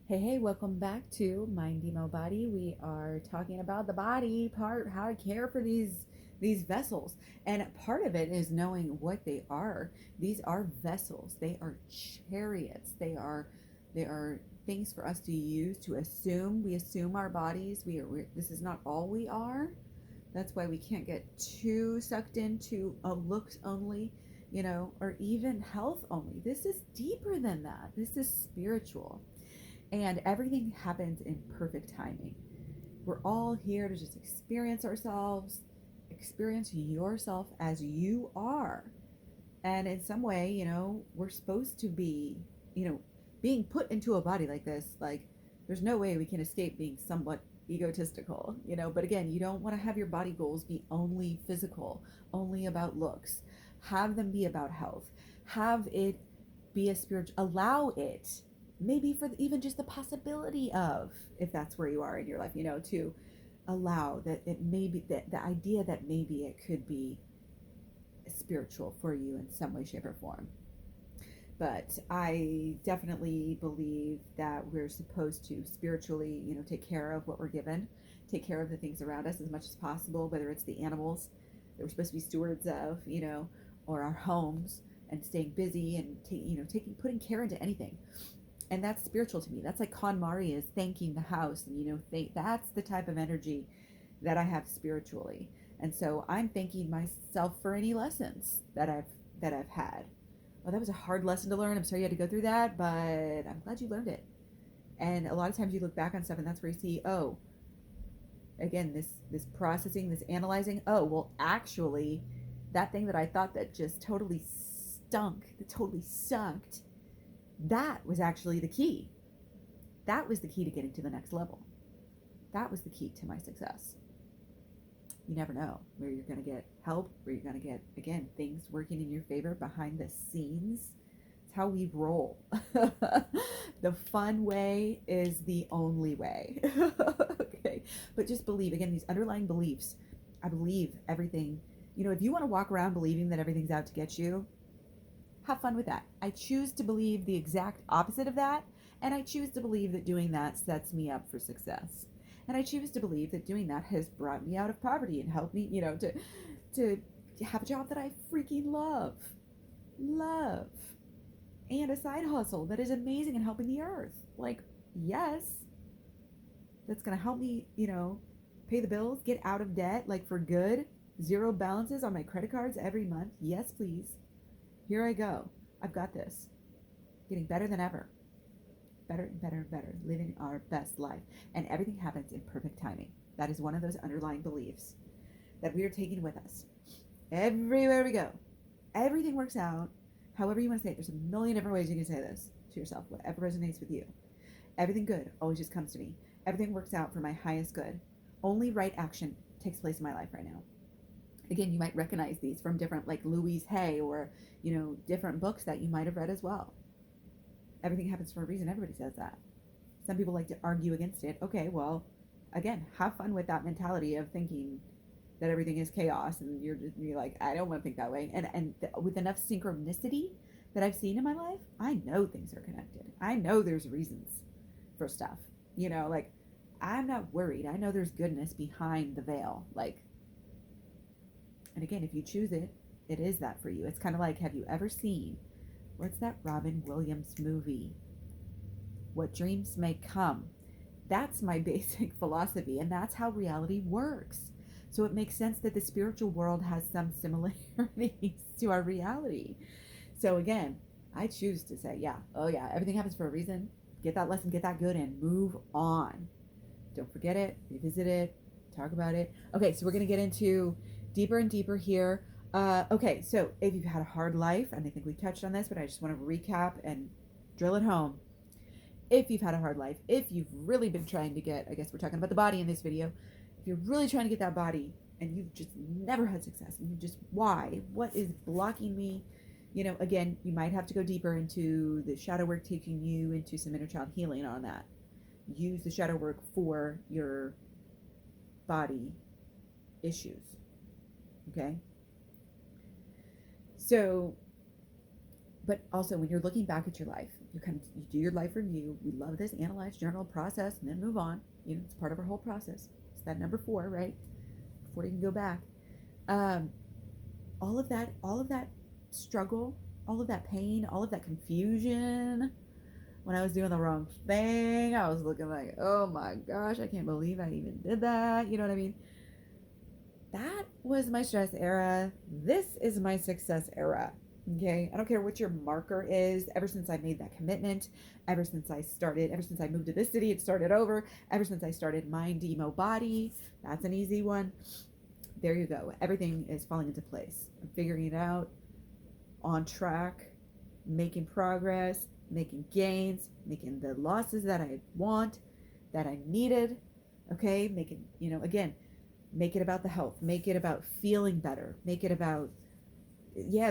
Hey, welcome back to Mindemo Body. We are talking about the body part, how to care for these vessels. And part of it is knowing what they are. These are vessels. They are chariots. They are things for us to use to assume. We assume our bodies. This is not all we are. That's why we can't get too sucked into a looks only, or even health only. This is deeper than that. This is spiritual. And everything happens in perfect timing. We're all here to just experience ourselves, experience yourself as you are. And in some way, we're supposed to be, being put into a body like this. Like, there's no way we can escape being somewhat egotistical. But again, you don't want to have your body goals be only physical, only about looks. Have them be about health. Have it be a spiritual, allow it maybe for even just the possibility of, if that's where you are in your life, to allow that it may be that the idea that maybe it could be spiritual for you in some way, shape, or form. But I definitely believe that we're supposed to spiritually, take care of what we're given, take care of the things around us as much as possible, whether it's the animals that we're supposed to be stewards of, or our homes, and staying busy and putting care into anything. And that's spiritual to me. That's like KonMari is thanking the house, and that's the type of energy that I have spiritually. And so I'm thanking myself for any lessons that I've had. Oh, that was a hard lesson to learn. I'm sorry you had to go through that, but I'm glad you learned it. And a lot of times you look back on stuff, and that's where you see, oh, again, this processing, this analyzing. Oh, well, actually, that thing that I thought that just totally stunk, that totally sucked, that was actually the key. That was the key to getting to the next level. That was the key to my success. You never know where you're going to get help, where you're going to get, again, things working in your favor behind the scenes. It's how we roll. The fun way is the only way. Okay. But just believe, again, these underlying beliefs. I believe everything. If you want to walk around believing that everything's out to get you, have fun with that. I choose to believe the exact opposite of that, and I choose to believe that doing that sets me up for success. And I choose to believe that doing that has brought me out of poverty and helped me, to have a job that I freaking love, and a side hustle that is amazing and helping the earth. Like, yes, that's gonna help me, pay the bills, get out of debt, like for good. Zero balances on my credit cards every month. Yes, please. Here I go. I've got this. Getting better than ever. Better and better and better. Living our best life. And everything happens in perfect timing. That is one of those underlying beliefs that we are taking with us. Everywhere we go. Everything works out. However you want to say it. There's a million different ways you can say this to yourself. Whatever resonates with you. Everything good always just comes to me. Everything works out for my highest good. Only right action takes place in my life right now. Again, you might recognize these from different, like Louise Hay, or different books that you might have read as well. Everything happens for a reason. Everybody says that. Some people like to argue against it. Okay, well, again, have fun with that mentality of thinking that everything is chaos, and you're like, I don't want to think that way. And with enough synchronicity that I've seen in my life, I know things are connected. I know there's reasons for stuff. Like, I'm not worried. I know there's goodness behind the veil. Like, and again, if you choose it, it is that for you. It's kind of like, have you ever seen, what's that Robin Williams movie? What Dreams May Come. That's my basic philosophy, and that's how reality works. So it makes sense that the spiritual world has some similarities to our reality. So again, I choose to say, yeah, oh yeah, everything happens for a reason. Get that lesson, get that good, and move on. Don't forget it, revisit it, talk about it. Okay, so we're going to get into deeper and deeper here. Okay, so if you've had a hard life, and I think we touched on this, but I just want to recap and drill it home. If you've had a hard life, if you've really been trying to get, I guess we're talking about the body in this video, if you're really trying to get that body and you've just never had success, and you just, why? What is blocking me? Again, you might have to go deeper into the shadow work, taking you into some inner child healing on that. Use the shadow work for your body issues. Okay? So But also when you're looking back at your life, you do your life review. We love this analyze, journal, process, and then move on. It's part of our whole process. It's that number 4, right? Before you can go back. Um, all of that struggle, all of that pain, all of that confusion. When I was doing the wrong thing, I was looking like, oh my gosh, I can't believe I even did that. You know what I mean? That was my stress era. This is my success era. Okay. I don't care what your marker is. Ever since I made that commitment, ever since I moved to this city, it started over. Ever since I started mindemo body, that's an easy one. There you go. Everything is falling into place. I'm figuring it out, on track, making progress, making gains, making the losses that I want, that I needed. Okay. Making, again, make it about the health, make it about feeling better, make it about,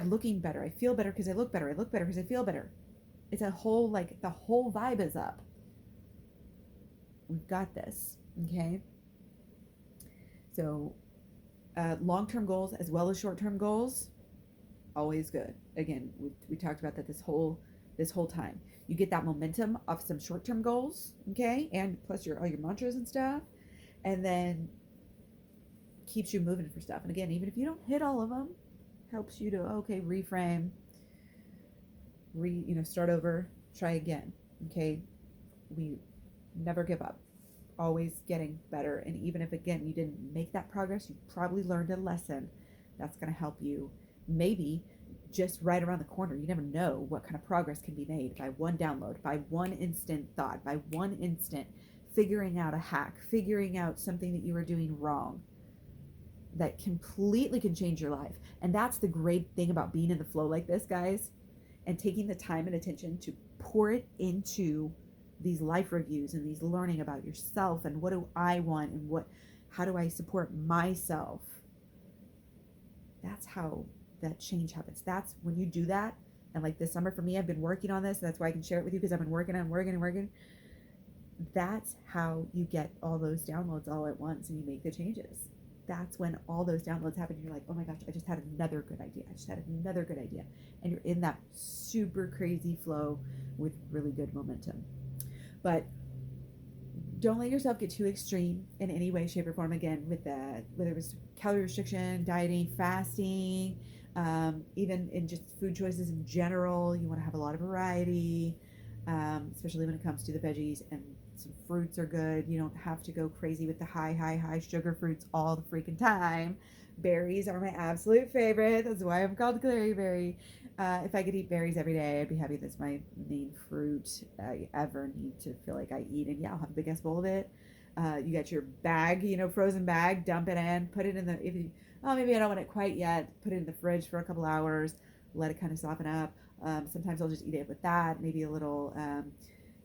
looking better. I feel better because I look better. I look better because I feel better. It's a whole, like, the whole vibe is up. We've got this. Okay. So, long-term goals as well as short-term goals, always good. Again, we talked about that this whole time. You get that momentum off some short-term goals, okay, and plus all your mantras and stuff, and then keeps you moving for stuff. And again, even if you don't hit all of them, helps you to reframe, start over, try again. Okay, we never give up. Always getting better. And even if again you didn't make that progress, you probably learned a lesson that's going to help you maybe just right around the corner. You never know what kind of progress can be made by one download, by one instant thought, by one instant figuring out a hack, figuring out something that you were doing wrong that completely can change your life. And that's the great thing about being in the flow like this, guys, and taking the time and attention to pour it into these life reviews and these learning about yourself and what do I want and how do I support myself. That's how that change happens. That's when you do that. And like this summer for me, I've been working on this. And that's why I can share it with you, because I've been working. That's how you get all those downloads all at once and you make the changes. That's when all those downloads happen. And you're like, oh my gosh, I just had another good idea. And you're in that super crazy flow with really good momentum. But don't let yourself get too extreme in any way, shape, or form. Again, with that, whether it was calorie restriction, dieting, fasting, even in just food choices in general, you want to have a lot of variety, especially when it comes to the veggies, and some fruits are good. You don't have to go crazy with the high sugar fruits all the freaking time. Berries are my absolute favorite. That's why I'm called Clary Berry. If I could eat berries every day, I'd be happy. That's my main fruit I ever need to feel like I eat. And yeah, I'll have a big ass bowl of it. You got your bag, frozen bag, dump it in, put it in maybe I don't want it quite yet, put it in the fridge for a couple hours, let it kind of soften up. Sometimes I'll just eat it with that, maybe a little,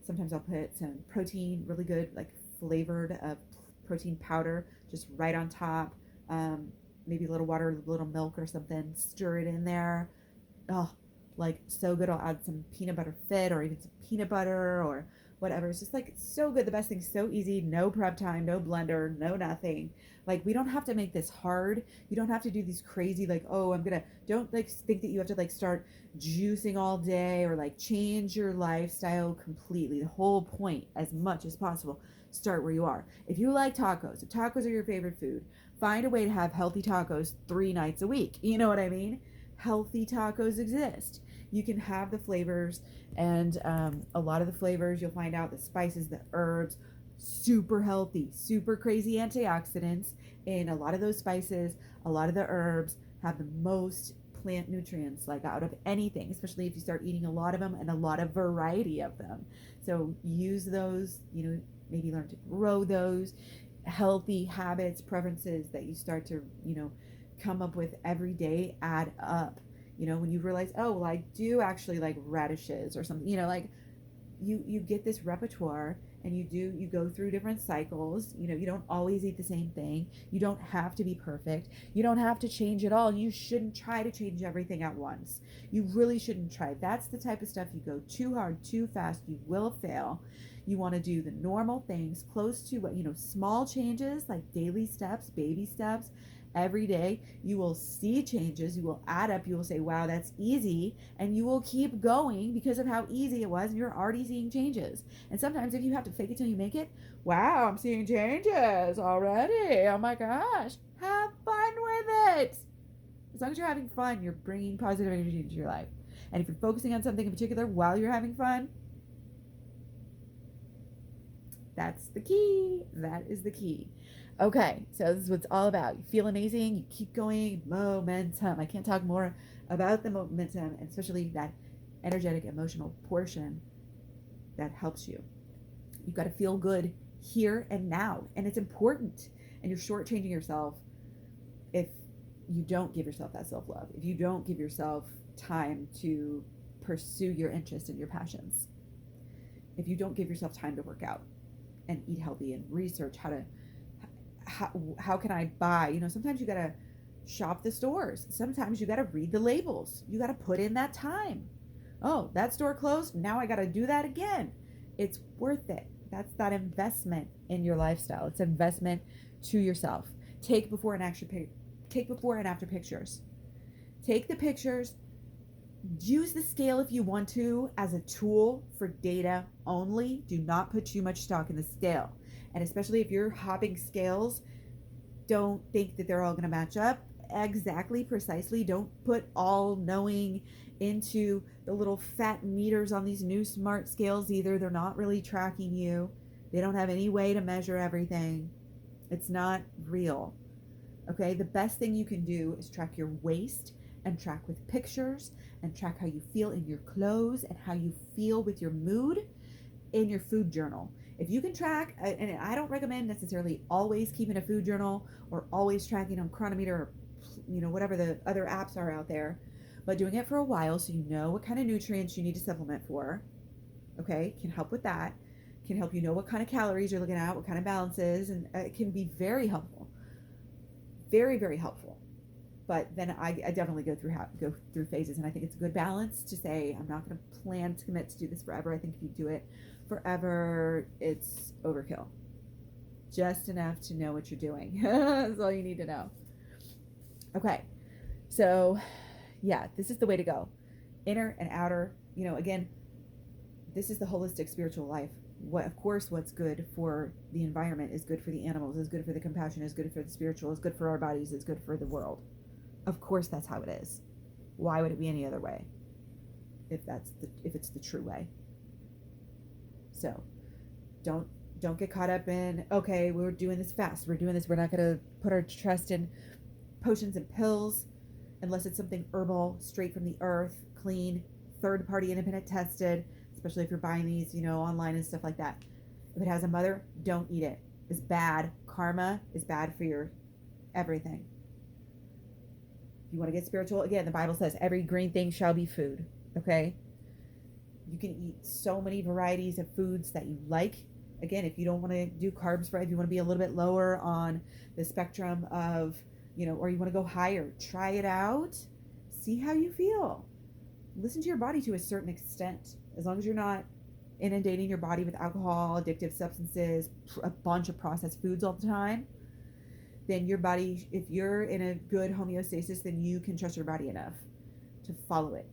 sometimes I'll put some protein, really good, like flavored protein powder, just right on top. Maybe a little water, a little milk or something, stir it in there. Oh, like so good. I'll add some peanut butter fit or even some peanut butter or whatever. It's just like, it's so good. The best thing, so easy, no prep time, no blender, no nothing. Like, we don't have to make this hard. You don't have to do these crazy, like, oh, don't like think that you have to like start juicing all day or like change your lifestyle completely. The whole point, as much as possible, start where you are. If you like tacos, if tacos are your favorite food, find a way to have healthy tacos 3 nights a week. You know what I mean? Healthy tacos exist. You can have the flavors, and a lot of the flavors, you'll find out the spices, the herbs, super healthy, super crazy antioxidants in a lot of those spices. A lot of the herbs have the most plant nutrients, like out of anything, especially if you start eating a lot of them and a lot of variety of them. So use those, maybe learn to grow those healthy habits, preferences that you start to, come up with every day add up. When you realize, oh, well, I do actually like radishes or something, like you get this repertoire, and you go through different cycles. You don't always eat the same thing. You don't have to be perfect. You don't have to change it all. You shouldn't try to change everything at once. You really shouldn't try. That's the type of stuff you go too hard, too fast, you will fail. You want to do the normal things, close to what, small changes like daily steps, baby steps, every day. You will see changes. You will add up. You will say, wow, that's easy. And you will keep going because of how easy it was. And you're already seeing changes. And sometimes if you have to fake it till you make it, wow, I'm seeing changes already. Oh my gosh. Have fun with it. As long as you're having fun, you're bringing positive energy into your life. And if you're focusing on something in particular while you're having fun, that's the key. That is the key. Okay, so this is what it's all about. You feel amazing. You keep going. Momentum. I can't talk more about the momentum, and especially that energetic, emotional portion that helps you. You've got to feel good here and now, and it's important. And you're shortchanging yourself if you don't give yourself that self-love, if you don't give yourself time to pursue your interests and your passions, if you don't give yourself time to work out and eat healthy and research how can I buy, sometimes you got to shop the stores, sometimes you got to read the labels, you got to put in that time. Oh, that store closed, now I got to do that again. It's worth it. That's that investment in your lifestyle. It's investment to yourself. Take before and after pictures. Take the pictures. Use the scale if you want to as a tool for data only. Do not put too much stock in the scale. And especially if you're hopping scales, don't think that they're all going to match up exactly, precisely. Don't put all knowing into the little fat meters on these new smart scales either. They're not really tracking you. They don't have any way to measure everything. It's not real. Okay, the best thing you can do is track your waist and track with pictures and track how you feel in your clothes and how you feel with your mood in your food journal. If you can track, and I don't recommend necessarily always keeping a food journal or always tracking on Chronometer or whatever the other apps are out there, but doing it for a while so you know what kind of nutrients you need to supplement for, okay, can help with that, can help you know what kind of calories you're looking at, what kind of balances, and it can be very helpful. Very, very helpful. But then I definitely go through phases, and I think it's a good balance to say I'm not going to plan to commit to do this forever. I think if you do it forever, it's overkill. Just enough to know what you're doing. That's all you need to know. Okay, so yeah, this is the way to go. Inner and outer. Again, this is the holistic spiritual life. Of course, what's good for the environment is good for the animals, is good for the compassion, is good for the spiritual, is good for our bodies, is good for the world. Of course, that's how it is. Why would it be any other way? If it's the true way. So, don't get caught up in, okay, we're doing this fast. We're doing this. We're not going to put our trust in potions and pills unless it's something herbal, straight from the earth, clean, third-party, independent tested. Especially if you're buying these, online and stuff like that. If it has a mother, don't eat it. It's bad. Karma is bad for your everything. If you want to get spiritual, again, the Bible says every green thing shall be food. Okay? You can eat so many varieties of foods that you like. Again, if you don't want to do carbs, right? If you want to be a little bit lower on the spectrum of, or you want to go higher, try it out. See how you feel. Listen to your body to a certain extent. As long as you're not inundating your body with alcohol, addictive substances, a bunch of processed foods all the time, then your body, if you're in a good homeostasis, then you can trust your body enough to follow it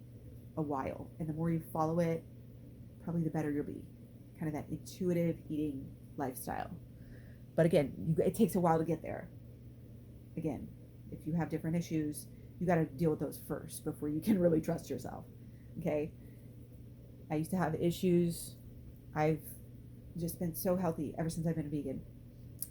a while. And the more you follow it, probably the better you'll be. Kind of that intuitive eating lifestyle. But again, it takes a while to get there. Again, if you have different issues, you got to deal with those first before you can really trust yourself. Okay? I used to have issues. I've just been so healthy ever since I've been a vegan.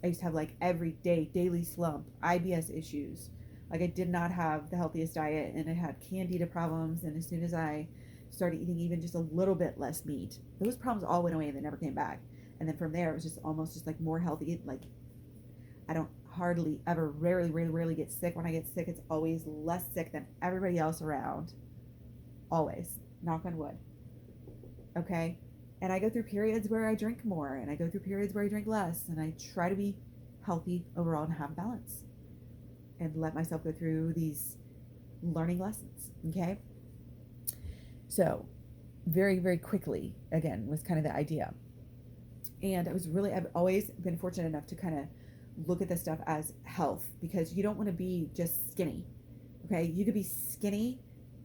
I used to have every day, daily slump, IBS issues. I did not have the healthiest diet, and I had candida problems. And as soon as I started eating even just a little bit less meat, those problems all went away and they never came back. And then from there, it was just almost just more healthy. I don't hardly ever, rarely get sick. When I get sick, it's always less sick than everybody else around. Always. Knock on wood. Okay? And I go through periods where I drink more, and I go through periods where I drink less, and I try to be healthy overall and have balance and let myself go through these learning lessons. Okay? So, very, very quickly, again, was kind of the idea. And I've always been fortunate enough to kind of look at this stuff as health, because you don't want to be just skinny. Okay, you could be skinny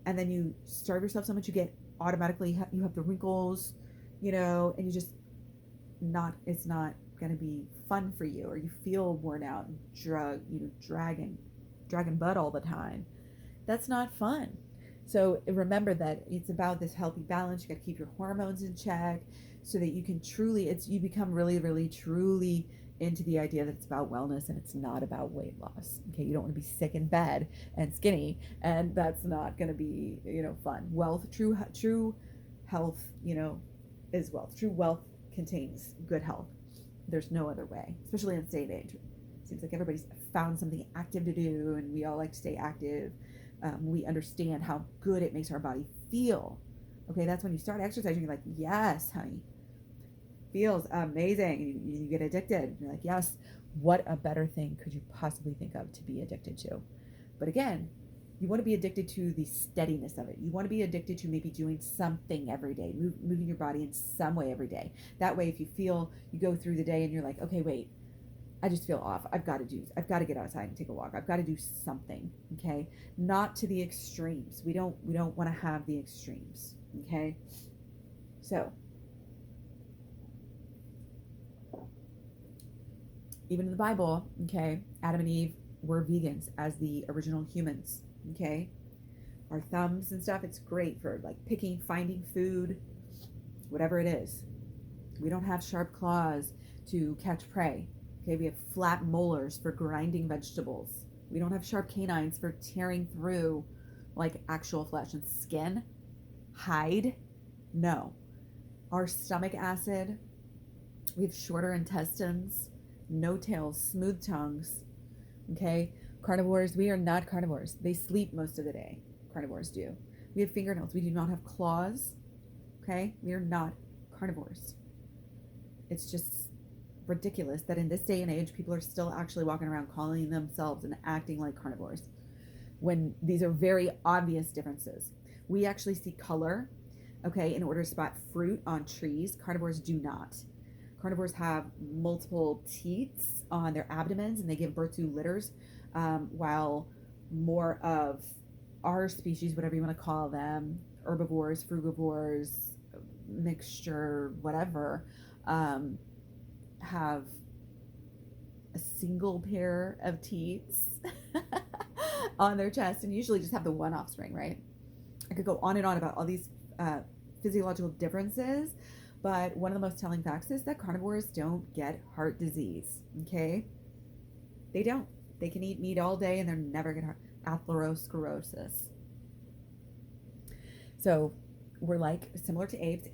and then you starve yourself so much you get automatically you have the wrinkles, and you just not it's not going to be fun for you, or you feel worn out and dragging butt all the time. That's not fun. So remember that it's about this healthy balance. You got to keep your hormones in check so that you can truly, you become really, really, truly into the idea that it's about wellness and it's not about weight loss. Okay, you don't want to be sick in bed and skinny, and that's not going to be, fun. Wealth, true health, is wealth. True wealth contains good health. There's no other way, especially in this day and age. It seems like everybody's found something active to do, and we all like to stay active. We understand how good it makes our body feel. Okay, that's when you start exercising, you're like, yes, honey, feels amazing. You get addicted. You're like, yes, what a better thing could you possibly think of to be addicted to? But again, you want to be addicted to the steadiness of it. You want to be addicted to maybe doing something every day, moving your body in some way every day. That way, if you go through the day and you're like, okay, wait, I just feel off. I've got to get outside and take a walk. I've got to do something. Okay. Not to the extremes. We don't want to have the extremes. Okay. So even in the Bible, okay, Adam and Eve were vegans as the original humans. Okay. Our thumbs and stuff, it's great for like picking, finding food, whatever it is. We don't have sharp claws to catch prey. Okay, we have flat molars for grinding vegetables. We don't have sharp canines for tearing through like actual flesh and skin, hide. No. Our stomach acid, we have shorter intestines, no tails, smooth tongues. Okay, carnivores, we are not carnivores. They sleep most of the day. Carnivores do. We have fingernails. We do not have claws. Okay, we are not carnivores. It's just ridiculous that in this day and age people are still actually walking around calling themselves and acting like carnivores when these are very obvious differences. We actually see color, okay, in order to spot fruit on trees. Carnivores do not. Carnivores have multiple teats on their abdomens and they give birth to litters, while more of our species, whatever you want to call them, herbivores, frugivores, mixture, whatever, have a single pair of teats on their chest and usually just have the one offspring, right? I could go on and on about all these physiological differences, but one of the most telling facts is that carnivores don't get heart disease, okay? They don't. They can eat meat all day and they're never going to atherosclerosis. So we're like similar to apes.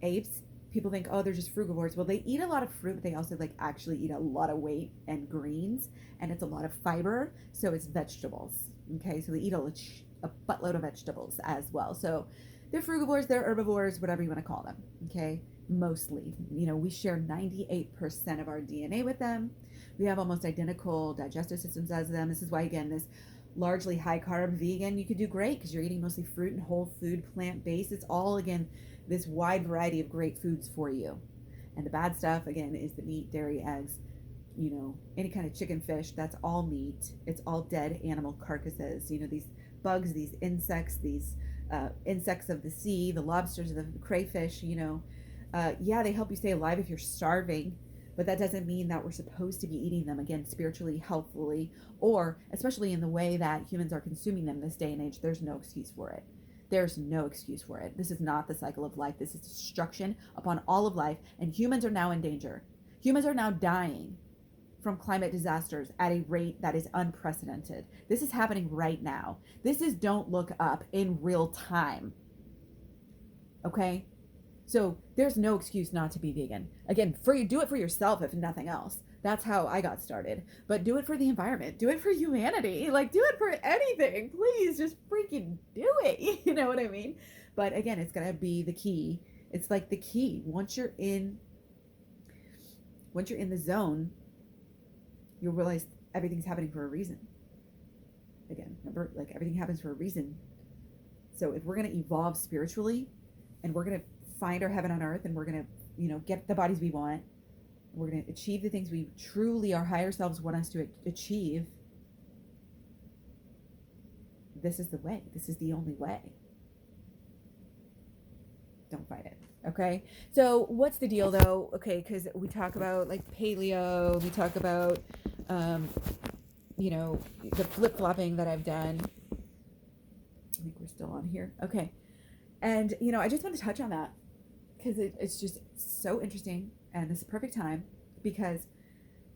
Apes, people think, oh, they're just frugivores. Well, they eat a lot of fruit, but they also like actually eat a lot of weight and greens, and it's a lot of fiber. So it's vegetables. Okay, so they eat a buttload of vegetables as well. So they're frugivores, they're herbivores, whatever you want to call them. Okay, mostly. We share 98% of our DNA with them. We have almost identical digestive systems as them. This is why, again, this largely high carb vegan, you could do great because you're eating mostly fruit and whole food, plant based. It's all, again, this wide variety of great foods for you. And the bad stuff, again, is the meat, dairy, eggs, any kind of chicken, fish. That's all meat. It's all dead animal carcasses. These bugs, these insects, insects of the sea, the lobsters, the crayfish, yeah, they help you stay alive if you're starving, but that doesn't mean that we're supposed to be eating them, again, spiritually, healthfully, or especially in the way that humans are consuming them this day and age. There's no excuse for it. There's no excuse for it. This is not the cycle of life. This is destruction upon all of life, and humans are now in danger. Humans are now dying from climate disasters at a rate that is unprecedented. This is happening right now. This is don't look up in real time. Okay? So there's no excuse not to be vegan. Again, do it for yourself if nothing else. That's how I got started. But do it for the environment. Do it for humanity. Like, do it for anything. Please just freaking do it. You know what I mean? But again, it's going to be the key. It's like the key. Once you're in the zone, you'll realize everything's happening for a reason. Again, remember, like, everything happens for a reason. So if we're going to evolve spiritually and we're going to find our heaven on earth and we're going to, get the bodies we want, we're going to achieve the things we truly, our higher selves want us to achieve, this is the way. This is the only way. Don't fight it. Okay. So what's the deal though? Okay. Because we talk about like paleo, we talk about, you know, the flip flopping that I've done. I think we're still on here. Okay. And, you know, I just want to touch on that because it's just so interesting. And this is a perfect time because,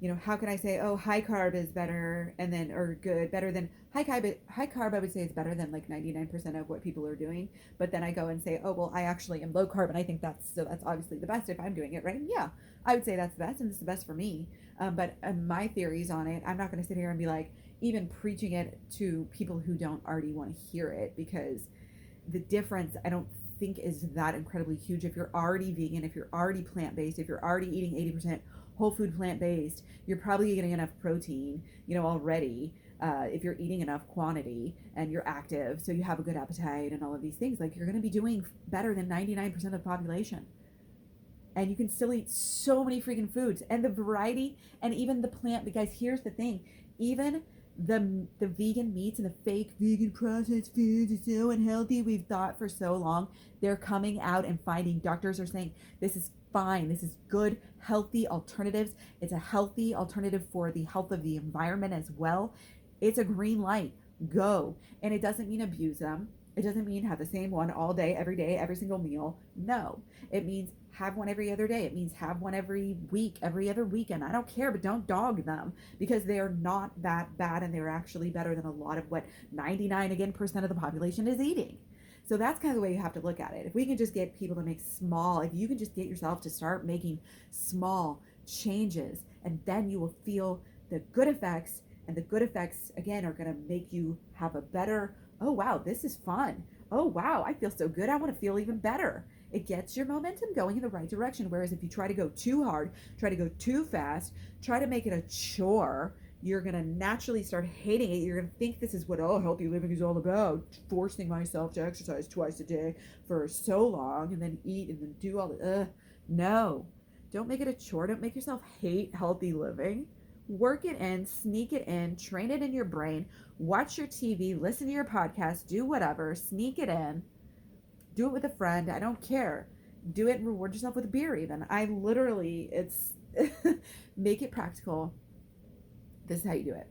you know, how can I say, oh, high carb is better and then, or good, better than high carb, I would say is better than like 99% of what people are doing. But then I go and say, oh, well, I actually am low carb and I think that's obviously the best if I'm doing it, right? Yeah, I would say that's the best and it's the best for me. But my theories on it, I'm not going to sit here and be like, even preaching it to people who don't already want to hear it because the difference, I don't think is that incredibly huge. If you're already vegan, if you're already plant-based, if you're already eating 80% whole food plant-based, you're probably getting enough protein, you know, already. If you're eating enough quantity and you're active, so you have a good appetite and all of these things, like you're going to be doing better than 99% of the population. And you can still eat so many freaking foods and the variety and even the plant, because here's the thing, even the vegan meats and the fake vegan processed foods is so unhealthy, we've thought for so long, they're coming out and finding, doctors are saying this is fine, this is good, healthy alternatives. It's a healthy alternative for the health of the environment as well. It's a green light, go. And it doesn't mean abuse them. It doesn't mean have the same one all day, every single meal. No, it means have one every other day. It means have one every week, every other weekend. I don't care, but don't dog them because they are not that bad and they're actually better than a lot of what 99% of the population is eating. So that's kind of the way you have to look at it. If we can just get people to make small, if you can just get yourself to start making small changes, and then you will feel the good effects, and the good effects again are going to make you have a better, oh wow, this is fun. Oh wow, I feel so good. I want to feel even better. It gets your momentum going in the right direction. Whereas if you try to go too hard, try to go too fast, try to make it a chore, you're going to naturally start hating it. You're going to think this is what, oh, healthy living is all about, forcing myself to exercise twice a day for so long and then eat and then do all the, no. Don't make it a chore. Don't make yourself hate healthy living. Work it in, sneak it in, train it in your brain, watch your TV, listen to your podcast, do whatever, sneak it in, do it with a friend. I don't care. Do it and reward yourself with a beer even. I literally, it's, make it practical. This is how you do it.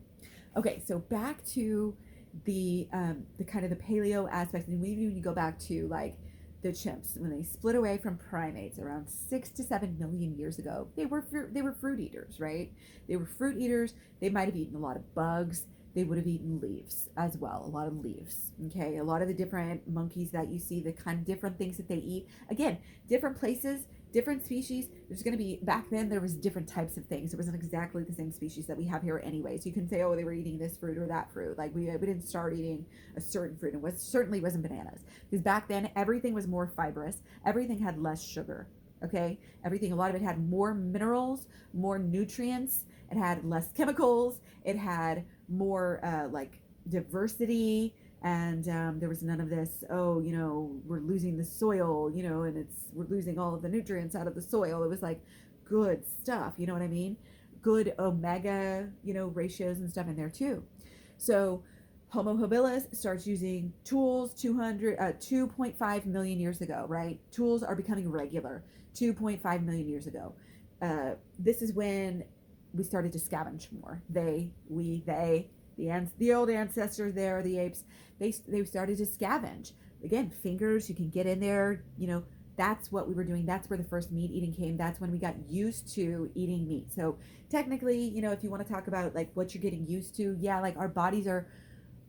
Okay, so back to the kind of the paleo aspects, and maybe when you go back to like the chimps when they split away from primates around 6 to 7 million years ago, they were fruit eaters, right? They were fruit eaters. They might have eaten a lot of bugs. They would have eaten leaves as well, a lot of leaves. Okay, a lot of the different monkeys that you see, the kind of different things that they eat. Again, different places, different species. There's going to be, back then there was different types of things. It wasn't exactly the same species that we have here anyway. So you can say, oh, they were eating this fruit or that fruit. Like we didn't start eating a certain fruit. It certainly wasn't bananas, because back then everything was more fibrous. Everything had less sugar. Okay, everything, a lot of it had more minerals, more nutrients. It had less chemicals. It had more like diversity. And there was none of this, oh, you know, we're losing the soil, you know, and we're losing all of the nutrients out of the soil. It was like good stuff, you know what I mean? Good omega, you know, ratios and stuff in there too. So Homo habilis starts using tools 2.5 million years ago, right? Tools are becoming regular 2.5 million years ago. This is when we started to scavenge more. They, the old ancestors there, the apes, they started to scavenge. Again, fingers, you can get in there, you know, that's what we were doing. That's where the first meat eating came. That's when we got used to eating meat. So technically, you know, if you want to talk about like what you're getting used to, yeah, like our bodies are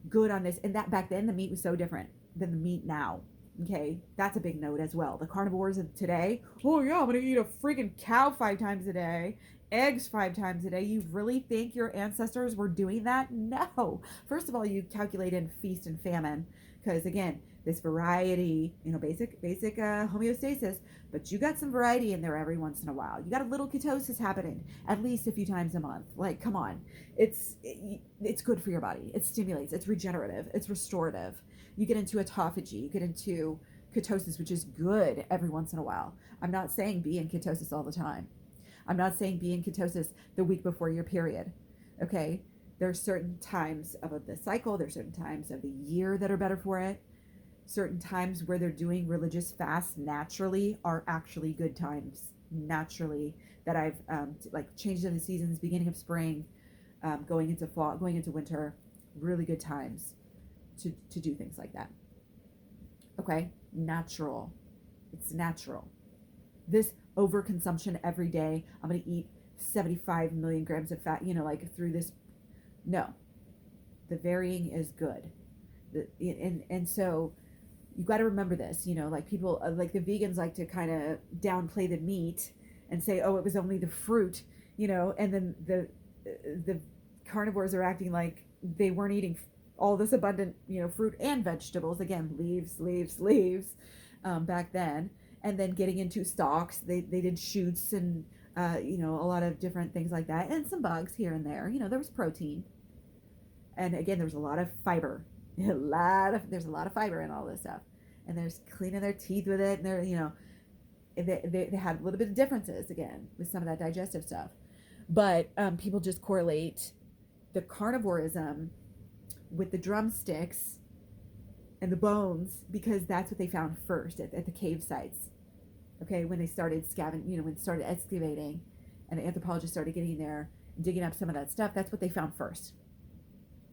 good on this. And that back then, the meat was so different than the meat now. Okay, that's a big note as well. The carnivores of today, oh yeah, I'm going to eat a freaking cow 5 times a day. Eggs 5 times a day. You really think your ancestors were doing that? No. First of all, you calculate in feast and famine, because again, this variety, you know, basic homeostasis, but you got some variety in there every once in a while. You got a little ketosis happening at least a few times a month. Like, come on, it's good for your body. It stimulates. It's regenerative. It's restorative. You get into autophagy. You get into ketosis, which is good every once in a while. I'm not saying be in ketosis all the time. I'm not saying be in ketosis the week before your period. Okay. There are certain times of the cycle, there's certain times of the year that are better for it. Certain times where they're doing religious fasts naturally are actually good times naturally, that I've like changes of the seasons, beginning of spring, going into fall, going into winter, really good times to do things like that. Okay, natural. It's natural. This overconsumption every day, I'm going to eat 75 million grams of fat, like through this. No, the varying is good. And so you got to remember this, like people, like the vegans like to kind of downplay the meat and say, oh, it was only the fruit, and then the carnivores are acting like they weren't eating all this abundant, fruit and vegetables. Again, leaves, back then. And then getting into stalks, they did shoots and, a lot of different things like that. And some bugs here and there, there was protein. And again, there was a lot of fiber. There's a lot of fiber in all this stuff. And there's cleaning their teeth with it. And they're, they had a little bit of differences again with some of that digestive stuff. But people just correlate the carnivorism with the drumsticks and the bones because that's what they found first at the cave sites. Okay, when they started when they started excavating and the anthropologists started getting in there and digging up some of that stuff, that's what they found first.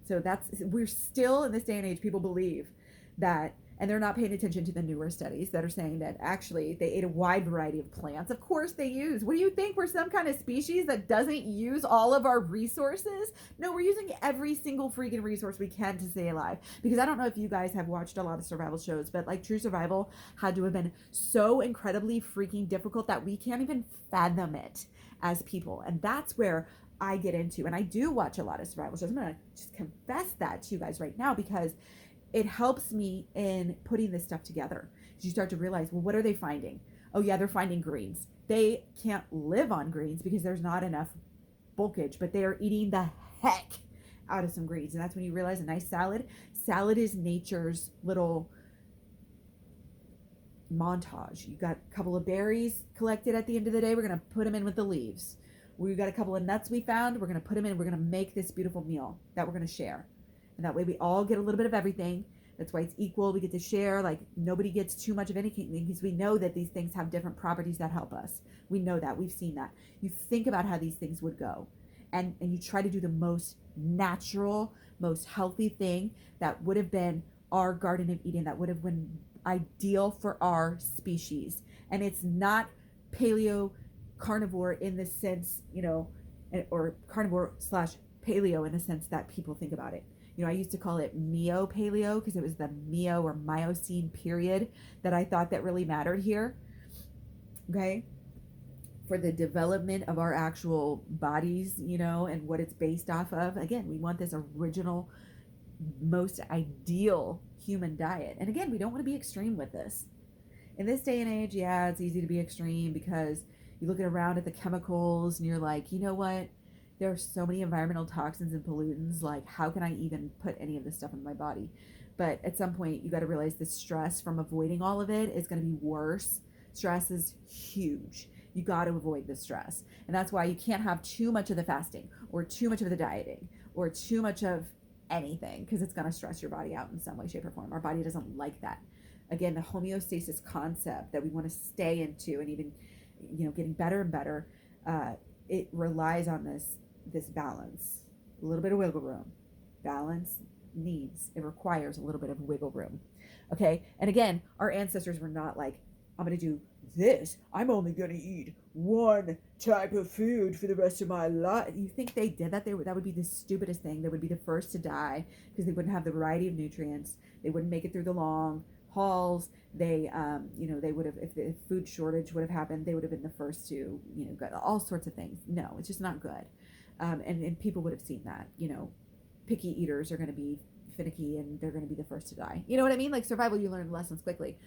So we're still in this day and age, people believe that, and they're not paying attention to the newer studies that are saying that actually they ate a wide variety of plants. Of course they use. What do you think? We're some kind of species that doesn't use all of our resources? No, we're using every single freaking resource we can to stay alive. Because I don't know if you guys have watched a lot of survival shows, but like True Survival had to have been so incredibly freaking difficult that we can't even fathom it as people. And that's where I get into, and I do watch a lot of survival shows. I'm going to just confess that to you guys right now because it helps me in putting this stuff together. You start to realize, well, what are they finding? Oh yeah, they're finding greens. They can't live on greens because there's not enough bulkage, but they are eating the heck out of some greens. And that's when you realize a nice salad is nature's little montage. You got a couple of berries collected at the end of the day. We're going to put them in with the leaves. We've got a couple of nuts we found. We're going to put them in. We're going to make this beautiful meal that we're going to share. And that way we all get a little bit of everything. That's why it's equal. We get to share. Like nobody gets too much of anything because we know that these things have different properties that help us. We know that. We've seen that. You think about how these things would go. And you try to do the most natural, most healthy thing that would have been our Garden of Eden, that would have been ideal for our species. And it's not paleo carnivore in the sense, or carnivore / paleo in the sense that people think about it. I used to call it Neo-Paleo because it was the Meo or Miocene period that I thought that really mattered here. Okay? For the development of our actual bodies, and what it's based off of. Again, we want this original, most ideal human diet. And again, we don't want to be extreme with this. In this day and age, yeah, it's easy to be extreme because you look around at the chemicals and you're like, you know what? There are so many environmental toxins and pollutants. Like, how can I even put any of this stuff in my body? But at some point, you got to realize the stress from avoiding all of it is going to be worse. Stress is huge. You got to avoid the stress. And that's why you can't have too much of the fasting or too much of the dieting or too much of anything because it's going to stress your body out in some way, shape, or form. Our body doesn't like that. Again, the homeostasis concept that we want to stay into and even, getting better and better, it relies on this balance, a little bit of wiggle room. Balance it requires a little bit of wiggle room. Okay. And again, our ancestors were not like, I'm going to do this. I'm only going to eat one type of food for the rest of my life. You think they did that? That would be the stupidest thing. They would be the first to die because they wouldn't have the variety of nutrients. They wouldn't make it through the long hauls. They, they would have, if the food shortage would have happened, they would have been the first to, got all sorts of things. No, it's just not good. And people would have seen that, picky eaters are going to be finicky and they're going to be the first to die. You know what I mean? Like survival, you learn lessons quickly.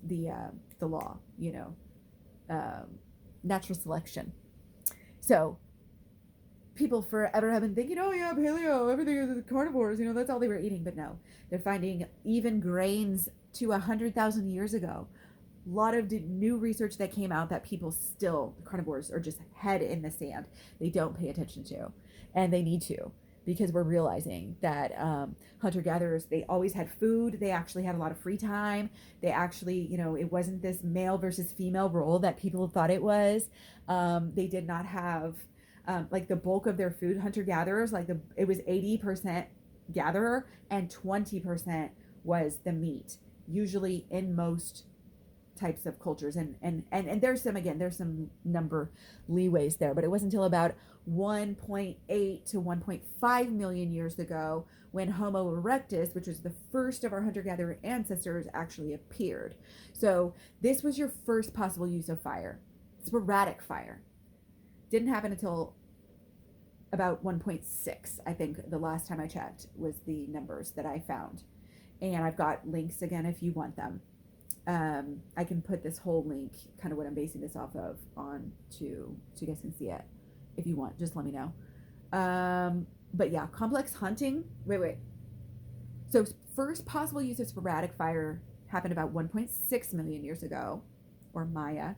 The law, natural selection. So people forever have been thinking, oh yeah, paleo, everything is carnivores, that's all they were eating. But no, they're finding even grains to 100,000 years ago A lot of new research that came out that people still, carnivores, are just head in the sand. They don't pay attention to, and they need to, because we're realizing that hunter gatherers, they always had food. They actually had a lot of free time. They actually, it wasn't this male versus female role that people thought it was. They did not have like the bulk of their food. Hunter gatherers, it was 80% gatherer and 20% was the meat, usually in most types of cultures. And there's some number leeways there, but it wasn't until about 1.8 to 1.5 million years ago when Homo erectus, which was the first of our hunter-gatherer ancestors, actually appeared. So this was your first possible use of fire. Sporadic fire didn't happen until about 1.6, I think the last time I checked was the numbers that I found. And I've got links again if you want them. I can put this whole link, kind of what I'm basing this off of, on to so you guys can see it. If you want, just let me know. But yeah, complex hunting. Wait. So first possible use of sporadic fire happened about 1.6 million years ago, or Maya.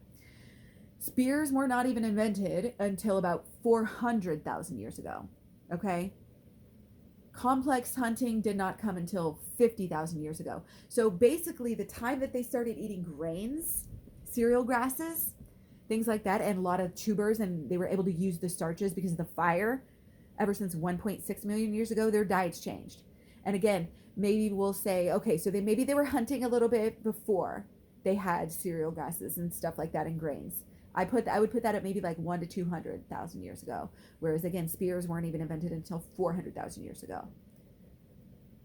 Spears were not even invented until about 400,000 years ago. Okay. Complex hunting did not come until 50,000 years ago. So basically, the time that they started eating grains, cereal grasses, things like that, and a lot of tubers, and they were able to use the starches because of the fire, ever since 1.6 million years ago, their diets changed. And again, maybe we'll say, okay, so maybe they were hunting a little bit before they had cereal grasses and stuff like that and grains. I would put that at maybe like 1 to 200,000 years ago. Whereas again, spears weren't even invented until 400,000 years ago.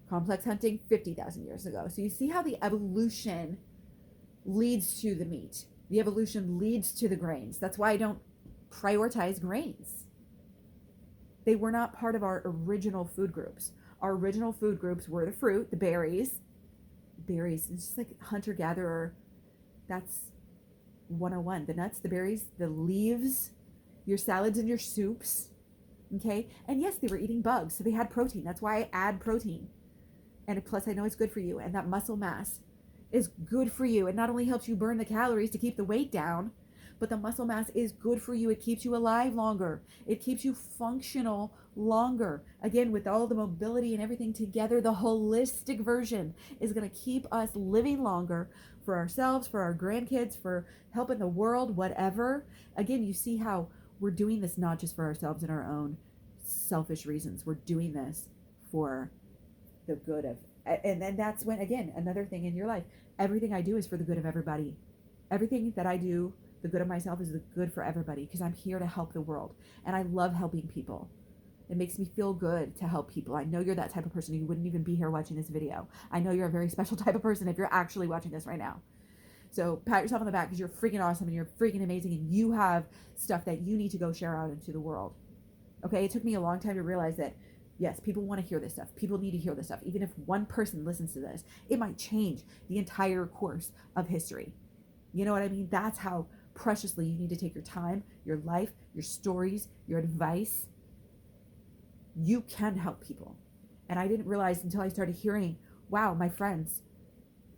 Complex hunting, 50,000 years ago. So you see how the evolution leads to the meat. The evolution leads to the grains. That's why I don't prioritize grains. They were not part of our original food groups. Our original food groups were the fruit, the berries. Berries, it's just like hunter-gatherer. That's 101. The nuts, the berries, the leaves, your salads and your soups. Okay? And yes, they were eating bugs, so they had protein. That's why I add protein. And plus, I know it's good for you. And that muscle mass is good for you. It not only helps you burn the calories to keep the weight down, but the muscle mass is good for you. It keeps you alive longer. It keeps you functional longer. Again, with all the mobility and everything together, the holistic version is going to keep us living longer for ourselves, for our grandkids, for helping the world, whatever. Again, you see how we're doing this not just for ourselves and our own selfish reasons. We're doing this for the good of, and then that's when, again, another thing in your life, everything I do is for the good of everybody. Everything that I do, the good of myself, is the good for everybody, because I'm here to help the world, and I love helping people. It makes me feel good to help people. I know you're that type of person. You wouldn't even be here watching this video. I know you're a very special type of person if you're actually watching this right now. So pat yourself on the back, because you're freaking awesome and you're freaking amazing, and you have stuff that you need to go share out into the world. Okay, it took me a long time to realize that, yes, people want to hear this stuff. People need to hear this stuff. Even if one person listens to this, it might change the entire course of history. You know what I mean? That's how preciously you need to take your time, your life, your stories, your advice. You can help people. And I didn't realize until I started hearing, wow, my friends,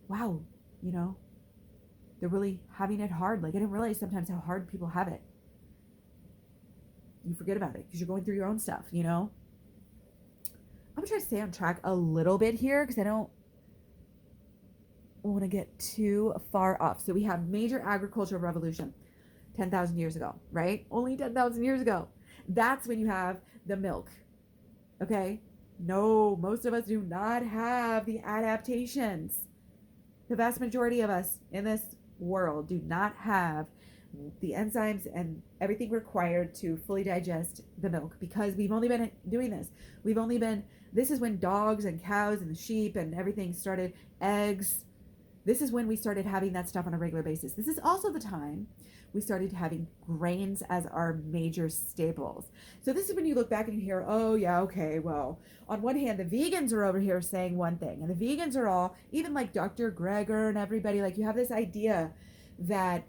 wow, they're really having it hard. Like, I didn't realize sometimes how hard people have it. You forget about it because you're going through your own stuff, I'm going to try to stay on track a little bit here because I don't want to get too far off. So we have major agricultural revolution 10,000 years ago, right? Only 10,000 years ago. That's when you have the milk. Okay? No, most of us do not have the adaptations. The vast majority of us in this world do not have the enzymes and everything required to fully digest the milk, because we've only been doing this. This is when dogs and cows and sheep and everything started, eggs. This is when we started having that stuff on a regular basis. This is also the time we started having grains as our major staples. So this is when you look back and you hear, oh yeah, okay, well, on one hand, the vegans are over here saying one thing, and the vegans are all, even like Dr. Greger and everybody, like, you have this idea that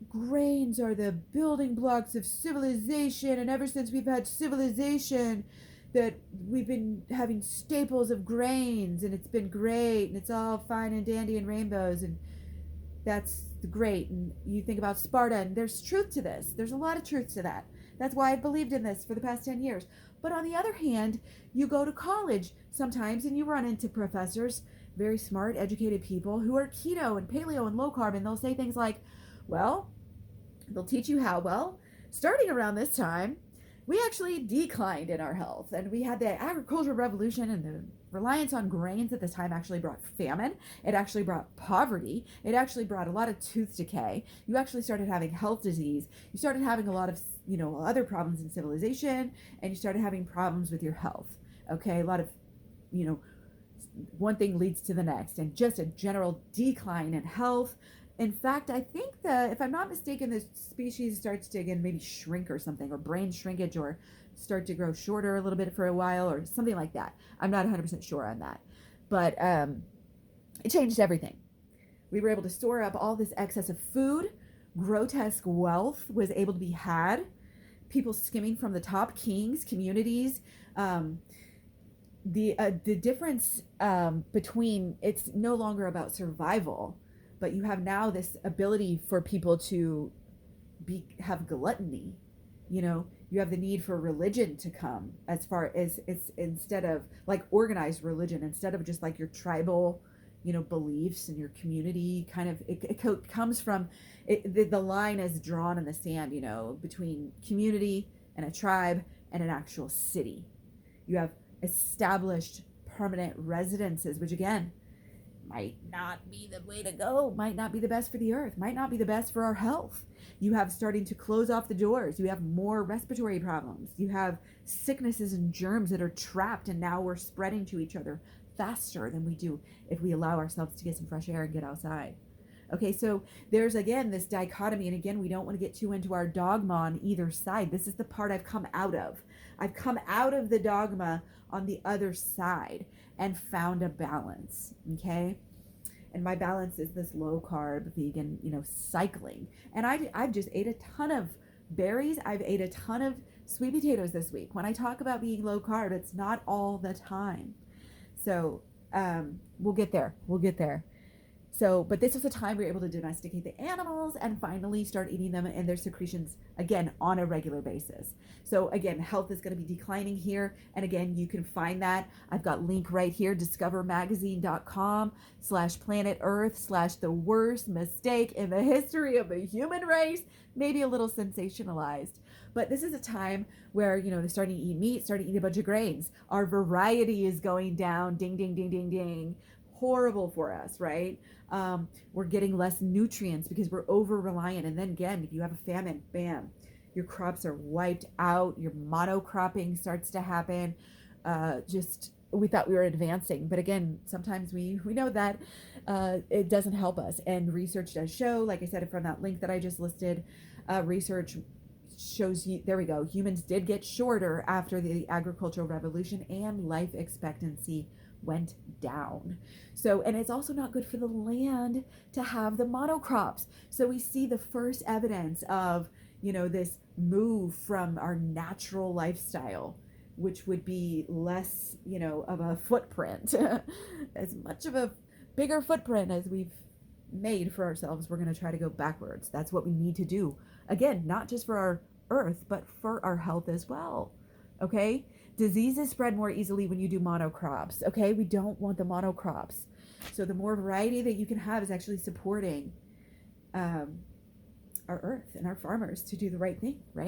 grains are the building blocks of civilization, and ever since we've had civilization, that we've been having staples of grains, and it's been great, and it's all fine and dandy and rainbows. And That's great. And you think about Sparta, and there's truth to this. There's a lot of truth to that. That's why I've believed in this for the past 10 years. But on the other hand, you go to college sometimes and you run into professors, very smart, educated people who are keto and paleo and low carb, and they'll say things like, well, they'll teach you how, well, starting around this time, we actually declined in our health. And we had the agricultural revolution, and the reliance on grains at this time actually brought famine. It actually brought poverty. It actually brought a lot of tooth decay. You actually started having health disease. You started having a lot of, other problems in civilization, and you started having problems with your health. Okay, a lot of, you know, one thing leads to the next, and just a general decline in health. In fact, I think that, if I'm not mistaken, the species starts to again maybe shrink or something, or brain shrinkage, or start to grow shorter a little bit for a while, or something like that. I'm not 100% sure on that. But it changed everything. We were able to store up all this excess of food. Grotesque wealth was able to be had. People skimming from the top, kings, communities. The difference between, it's no longer about survival, but you have now this ability for people to have gluttony. You have the need for religion to come, as far as it's, instead of like organized religion, instead of just like your tribal beliefs and your community kind of, it comes from the line is drawn in the sand, between community and a tribe and an actual city. You have established permanent residences, which again might not be the way to go, might not be the best for the earth, might not be the best for our health. You have starting to close off the doors. You have more respiratory problems. You have sicknesses and germs that are trapped, and now we're spreading to each other faster than we do if we allow ourselves to get some fresh air and get outside. Okay, so there's again this dichotomy, and again, we don't want to get too into our dogma on either side. This is the part I've come out of. I've come out of the dogma on the other side and found a balance, okay? And my balance is this low carb, vegan, cycling. And I've just ate a ton of berries. I've ate a ton of sweet potatoes this week. When I talk about being low carb, it's not all the time. So we'll get there. We'll get there. So, but this was a time we were able to domesticate the animals and finally start eating them and their secretions again on a regular basis. So again, health is going to be declining here. And again, you can find that. I've got link right here, discovermagazine.com/planet Earth/the worst mistake in the history of the human race. Maybe a little sensationalized. But this is a time where, they're starting to eat meat, starting to eat a bunch of grains. Our variety is going down. Ding, ding, ding, ding, ding. Horrible for us, right? We're getting less nutrients because we're over reliant. And then again, if you have a famine, bam, your crops are wiped out. Your monocropping starts to happen. We thought we were advancing, but again, sometimes we know that it doesn't help us. And research does show, like I said, from that link that I just listed, research shows you, there we go, humans did get shorter after the agricultural revolution, and life expectancy went down. So, and it's also not good for the land to have the monocrops. So we see the first evidence of, this move from our natural lifestyle, which would be less, of a footprint, as much of a bigger footprint as we've made for ourselves. We're going to try to go backwards. That's what we need to do. Again, not just for our earth, but for our health as well. Okay? Diseases spread more easily when you do monocrops. Okay? We don't want the monocrops. So the more variety that you can have is actually supporting our earth and our farmers to do the right thing, right?